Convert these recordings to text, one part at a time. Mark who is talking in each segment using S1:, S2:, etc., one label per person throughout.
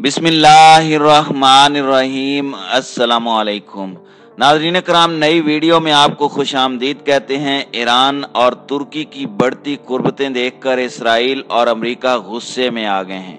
S1: बिस्मिल्लाहिर्रहमानिर्रहीम। अस्सलामुअलैकुम नाज़रीन कराम, नई वीडियो में आपको खुश आमदीद कहते हैं। ईरान और तुर्की की बढ़ती कुर्बतें देखकर इसराइल और अमेरिका गुस्से में आ गए हैं।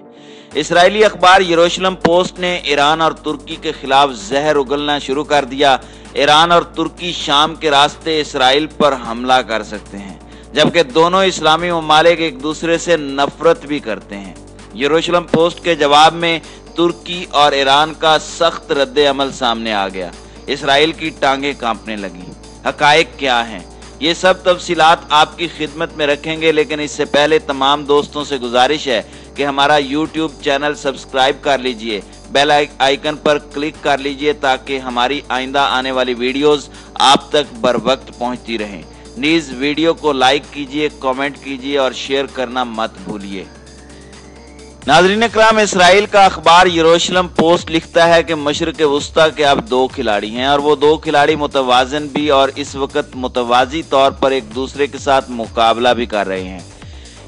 S1: इसराइली अखबार यरूशलेम पोस्ट ने ईरान और तुर्की के खिलाफ जहर उगलना शुरू कर दिया। ईरान और तुर्की शाम के रास्ते इसराइल पर हमला कर सकते हैं, जबकि दोनों इस्लामी ममालिक एक दूसरे से नफरत भी करते हैं। यरूशलेम पोस्ट के जवाब में तुर्की और ईरान का सख्त रद्द अमल सामने आ गया। इसराइल की टांगें कांपने लगी। हकायक क्या हैं, ये सब तफसीलात आपकी खिदमत में रखेंगे, लेकिन इससे पहले तमाम दोस्तों से गुजारिश है कि हमारा यूट्यूब चैनल सब्सक्राइब कर लीजिए, बेल आइकन पर क्लिक कर लीजिए ताकि हमारी आइंदा आने वाली वीडियोस आप तक बर वक्त पहुँचती रहें। नीज़ वीडियो को लाइक कीजिए, कमेंट कीजिए और शेयर करना मत भूलिए। नाज़रीन कराम, इसराइल का अखबार यरूशलेम पोस्ट लिखता है कि मशरिक़ वुस्ता के अब दो खिलाड़ी हैं और वो दो खिलाड़ी मुतवाज़िन भी और इस वक्त मुतवाज़ी तौर पर एक दूसरे के साथ मुकाबला भी कर रहे हैं।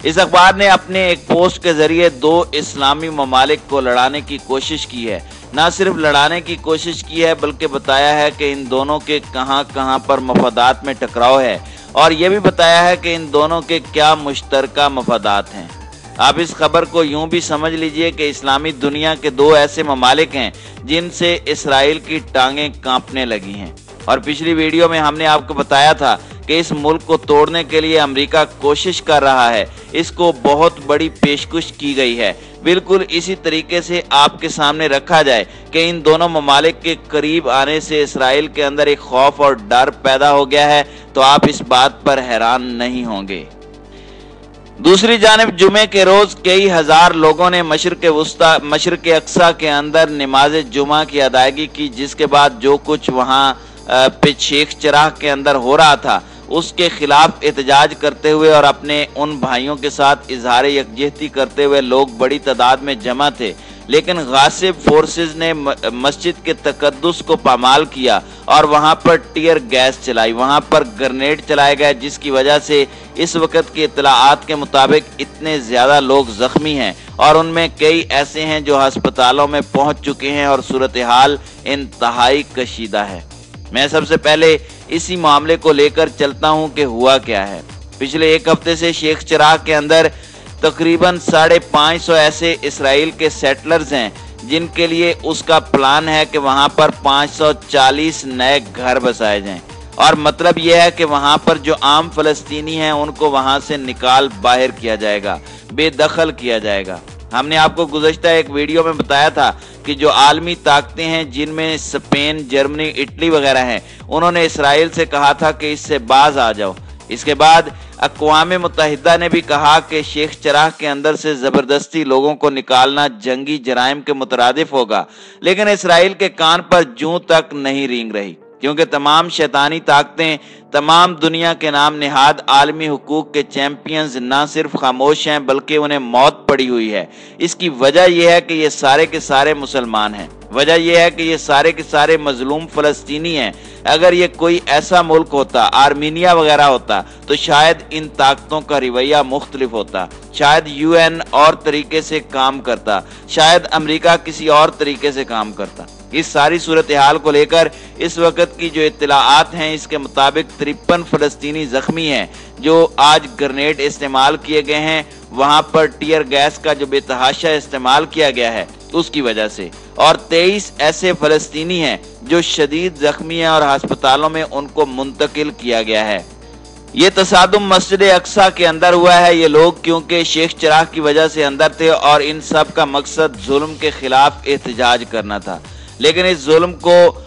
S1: इस अखबार ने अपने एक पोस्ट के जरिए दो इस्लामी ममालिक को लड़ाने की कोशिश की है। न सिर्फ लड़ाने की कोशिश की है बल्कि बताया है कि इन दोनों के कहां कहां पर मफादात में टकराव है, और यह भी बताया है कि इन दोनों के क्या मुश्तरका मफादात हैं। आप इस खबर को यूं भी समझ लीजिए कि इस्लामी दुनिया के दो ऐसे ममालिक हैं जिनसे इसराइल की टांगें कांपने लगी हैं। और पिछली वीडियो में हमने आपको बताया था कि इस मुल्क को तोड़ने के लिए अमेरिका कोशिश कर रहा है, इसको बहुत बड़ी पेशकश की गई है। बिल्कुल इसी तरीके से आपके सामने रखा जाए कि इन दोनों ममालिक के करीब आने से इसराइल के अंदर एक खौफ और डर पैदा हो गया है, तो आप इस बात पर हैरान नहीं होंगे। दूसरी जानिब जुमे के रोज कई हजार लोगों ने मशरिक़ अक्सा के अंदर नमाज जुमा की अदायगी की, जिसके बाद जो कुछ वहां पे शेख चराह के अंदर हो रहा था उसके खिलाफ एहतजाज करते हुए और अपने उन भाइयों के साथ इजहार यकजहती करते हुए लोग बड़ी तादाद में जमा थे। लेकिन गासिब फोर्सेस ने मस्जिद के तकद्दुस को पामाल किया और वहां पर टीयर गैस चलाई, वहां पर ग्रेनेड चलाए गए, जिसकी वजह से इस वक्त की इत्तलाआत के मुताबिक इतने ज्यादा लोग जख्मी हैं और उनमें कई ऐसे हैं जो अस्पतालों में पहुंच चुके हैं और सूरत हाल इंतहाई कशीदा है। मैं सबसे पहले इसी मामले को लेकर चलता हूं कि हुआ क्या है। पिछले एक हफ्ते से शेख चराह के अंदर तकरीबन 550 ऐसे इसराइल के सेटलर्स हैं जिनके लिए उसका प्लान है कि वहां पर 540 नए घर बसाए जाएं, और मतलब यह है कि वहां पर जो आम फलस्तीनी हैं उनको वहां से निकाल बाहर किया जाएगा, बेदखल किया जाएगा। हमने आपको गुज़श्ता एक वीडियो में बताया था कि जो आलमी ताकतें हैं जिनमें स्पेन, जर्मनी, इटली वगैरह हैं, उन्होंने इसराइल से कहा था कि इससे बाज आ जाओ। इसके बाद अक़वाम मुत्तहिदा ने भी कहा कि शेख चराह के अंदर से ज़बरदस्ती लोगों को निकालना जंगी जराइम के मुतरादिफ होगा, लेकिन इसराइल के कान पर जूं तक नहीं रेंग रही, क्योंकि तमाम शैतानी ताकतें, तमाम दुनिया के नाम निहाद आलमी हुकूक के चैंपियंस ना सिर्फ खामोश हैं बल्कि उन्हें मौत पड़ी हुई है। इसकी वजह यह है कि ये सारे के सारे मुसलमान हैं, वजह यह है कि ये सारे के सारे मजलूम फलस्तीनी हैं। अगर ये कोई ऐसा मुल्क होता, आर्मीनिया वगैरह होता, तो शायद इन ताकतों का रवैया मुख्तलिफ होता, शायद यूएन और तरीके से काम करता, शायद अमेरिका किसी और तरीके से काम करता। इस सारी सूरत हाल को लेकर इस वक्त की जो इत्तलाआत हैं, इसके मुताबिक 53 फलस्तीनी जख्मी हैं जो आज ग्रेनेड इस्तेमाल किए गए हैं, वहां पर टीयर गैस का जो बेतहाशा इस्तेमाल किया गया है उसकी वजह से, और 23 ऐसे फलस्तीनी हैं जो शदीद जख्मी हैं और अस्पतालों में उनको मुंतकिल किया गया है। ये तसादुम मस्जिद अक्सा के अंदर हुआ है। ये लोग क्योंकि शेख चराह की वजह से अंदर थे और इन सब का मकसद जुल्म के खिलाफ एहतजाज करना था, लेकिन इस जुल्म को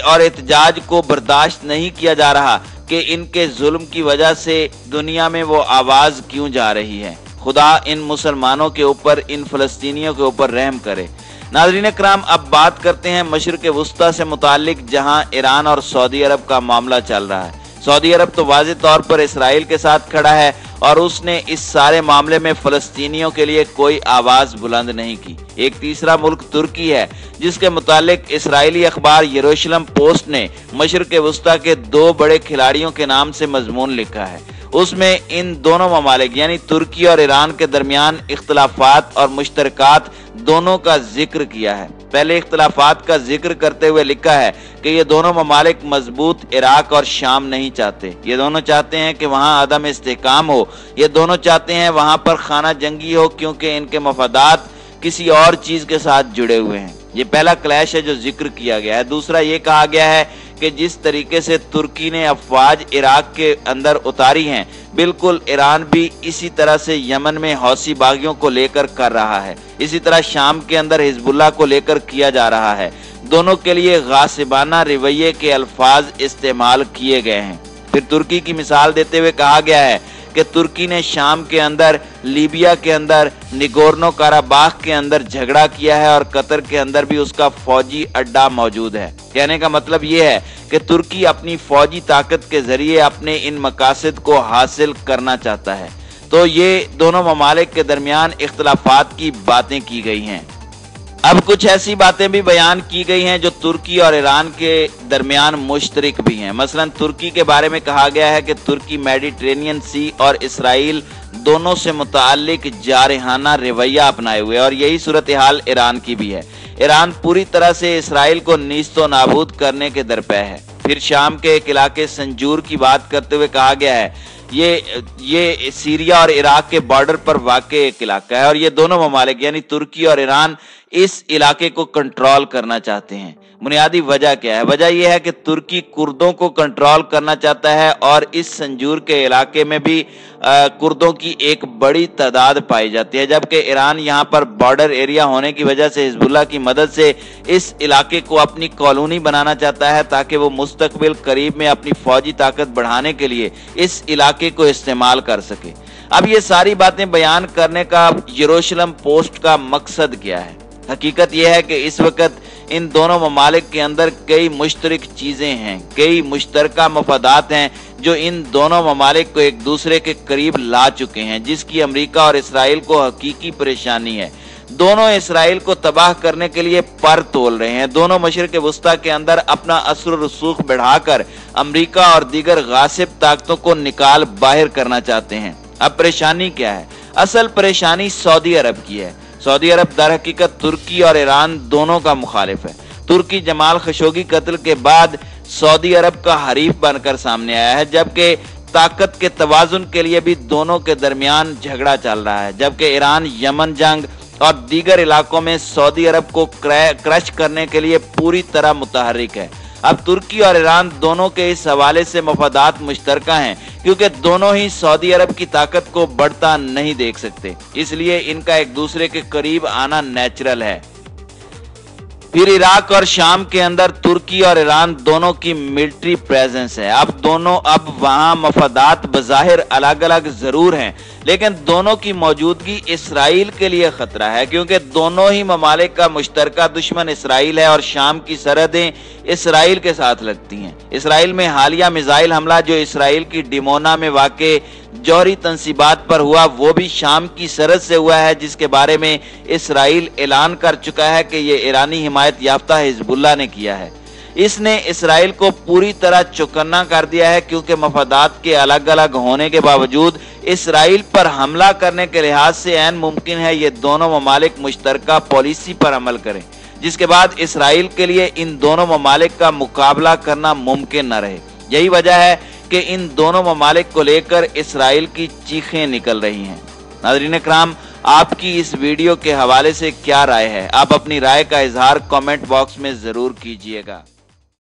S1: और एहतजाज को बर्दाश्त नहीं किया जा रहा कि इनके जुल्म की वजह से दुनिया में वो आवाज़ क्यों जा रही है। खुदा इन मुसलमानों के ऊपर, इन फलस्तीनियों के ऊपर रहम करे। नाज़रीन कराम, अब बात करते हैं मशरिक़ वुस्ता से मुताल्लिक, जहां ईरान और सऊदी अरब का मामला चल रहा है। सऊदी अरब तो वाज़ेह तौर पर इसराइल के साथ खड़ा है और उसने इस सारे मामले में फ़लस्तीनियों के लिए कोई आवाज़ बुलंद नहीं की। एक तीसरा मुल्क तुर्की है, जिसके मुतालिक इस्राएली अखबार यरूशलेम पोस्ट ने मशरिक़ वस्ता के 2 बड़े खिलाड़ियों के नाम से मजमून लिखा है। उसमें इन दोनों ममालिक यानी तुर्की और ईरान के दरमियान इख्तलाफात और मुश्तरकात दोनों का जिक्र किया है। पहले इख्तलाफात का जिक्र करते हुए लिखा है कि ये दोनों ममालिक मजबूत इराक और शाम नहीं चाहते। ये दोनों चाहते हैं कि वहाँ अदम इस्तेहकाम हो। ये दोनों चाहते हैं वहाँ पर खाना जंगी हो, क्योंकि इनके मफादात किसी और चीज के साथ जुड़े हुए हैं। ये पहला क्लैश है जो जिक्र किया गया है। दूसरा ये कहा गया है कि जिस तरीके से तुर्की ने अफवाज इराक के अंदर उतारी हैं, बिल्कुल ईरान भी इसी तरह से यमन में हौसी बागियों को लेकर कर रहा है। इसी तरह शाम के अंदर हिजबुल्लाह को लेकर किया जा रहा है। दोनों के लिए गासिबाना रवैये के अल्फाज इस्तेमाल किए गए हैं। फिर तुर्की की मिसाल देते हुए कहा गया है कि तुर्की ने शाम के अंदर, लीबिया के अंदर, निगोर्नो काराबाख के अंदर झगड़ा किया है और कतर के अंदर भी उसका फौजी अड्डा मौजूद है। कहने का मतलब ये है कि तुर्की अपनी फौजी ताकत के जरिए अपने इन मकासद को हासिल करना चाहता है। तो ये दोनों ममालिक के दरमियान इख्तलाफात की बातें की गई हैं। अब कुछ ऐसी बातें भी बयान की गई हैं जो तुर्की और ईरान के दरमियान मुश्तरक भी हैं। मसलन तुर्की के बारे में कहा गया है कि तुर्की मेडिटेरेनियन सी और इसराइल दोनों से मुताल्लिक जारहाना रवैया अपनाए हुए, और यही सूरत हाल ईरान की भी है। ईरान पूरी तरह से इसराइल को नीस्तो नाबूद करने के दरपे है। फिर शाम के एक इलाके संजूर की बात करते हुए कहा गया है ये सीरिया और इराक के बॉर्डर पर वाक़े एक इलाका है, और ये दोनों ममालिक यानी तुर्की और ईरान इस इलाके को कंट्रोल करना चाहते हैं। बुनियादी वजह क्या है? वजह यह है कि तुर्की कुर्दों को कंट्रोल करना चाहता है और इस संजूर के इलाके में भी कुर्दों की एक बड़ी तादाद पाई जाती है, जबकि ईरान यहाँ पर बॉर्डर एरिया होने की वजह से हिजबुल्लाह की मदद से इस इलाके को अपनी कॉलोनी बनाना चाहता है, ताकि वो मुस्तकबिल करीब में अपनी फौजी ताकत बढ़ाने के लिए इस इलाके को इस्तेमाल कर सके। अब ये सारी बातें बयान करने का यरूशलेम पोस्ट का मकसद क्या है? हकीकत यह है कि इस वक्त इन दोनों ममालिक के अंदर कई मुश्तरक चीज़ें हैं, कई मुश्तरका मफादात हैं जो इन दोनों ममालिक को एक दूसरे के करीब ला चुके हैं, जिसकी अमेरिका और इसराइल को हकीकी परेशानी है। दोनों इसराइल को तबाह करने के लिए पर तोल रहे हैं। दोनों मशरिक़ वस्ता के अंदर अपना असर रसूख बढ़ाकर अमेरिका और दीगर गासिब ताकतों को निकाल बाहर करना चाहते हैं। अब परेशानी क्या है? असल परेशानी सऊदी अरब की है। सऊदी अरब दर हकीकत तुर्की और ईरान दोनों का मुखालिफ है। तुर्की जमाल खशोगी कत्ल के बाद सऊदी अरब का हरीफ बनकर सामने आया है, जबकि ताकत के तवाजुन के लिए भी दोनों के दरमियान झगड़ा चल रहा है। जबकि ईरान यमन जंग और दीगर इलाकों में सऊदी अरब को क्रश करने के लिए पूरी तरह मुतहर्रिक है। अब तुर्की और ईरान दोनों के इस हवाले से मफादात मुश्तरका हैं, क्योंकि दोनों ही सऊदी अरब की ताकत को बढ़ता नहीं देख सकते, इसलिए इनका एक दूसरे के करीब आना नेचुरल है। फिर इराक और शाम के अंदर तुर्की और ईरान दोनों की मिलिट्री प्रेजेंस है। अब वहां मफादात बज़ाहिर अलग अलग जरूर हैं, लेकिन दोनों की मौजूदगी इसराइल के लिए खतरा है, क्योंकि दोनों ही ममालिक का मुश्तरका दुश्मन इसराइल है और शाम की सरहदें इसराइल के साथ लगती हैं। इसराइल में हालिया मिसाइल हमला जो इसराइल की डिमोना में वाक़े जौहरी तंसीबात पर हुआ, वो भी शाम की सरहद से हुआ है, जिसके बारे में इसराइल ऐलान कर चुका है कि ये ईरानी हिमायत याफ्ता हिजबुल्लाह ने किया है। इसने इसराइल को पूरी तरह चौकन्ना कर दिया है, क्योंकि मफादात के अलग अलग होने के बावजूद इसराइल पर हमला करने के लिहाज से ऐन मुमकिन है ये दोनों ममालिक मुश्तरका पॉलिसी पर अमल करें, जिसके बाद इसराइल के लिए इन दोनों ममालिक का मुकाबला करना मुमकिन न रहे। यही वजह है कि इन दोनों ममालिक को लेकर इसराइल की चीखें निकल रही हैं। नाज़रीन इकराम, आपकी इस वीडियो के हवाले से क्या राय है? आप अपनी राय का इजहार कमेंट बॉक्स में जरूर कीजिएगा।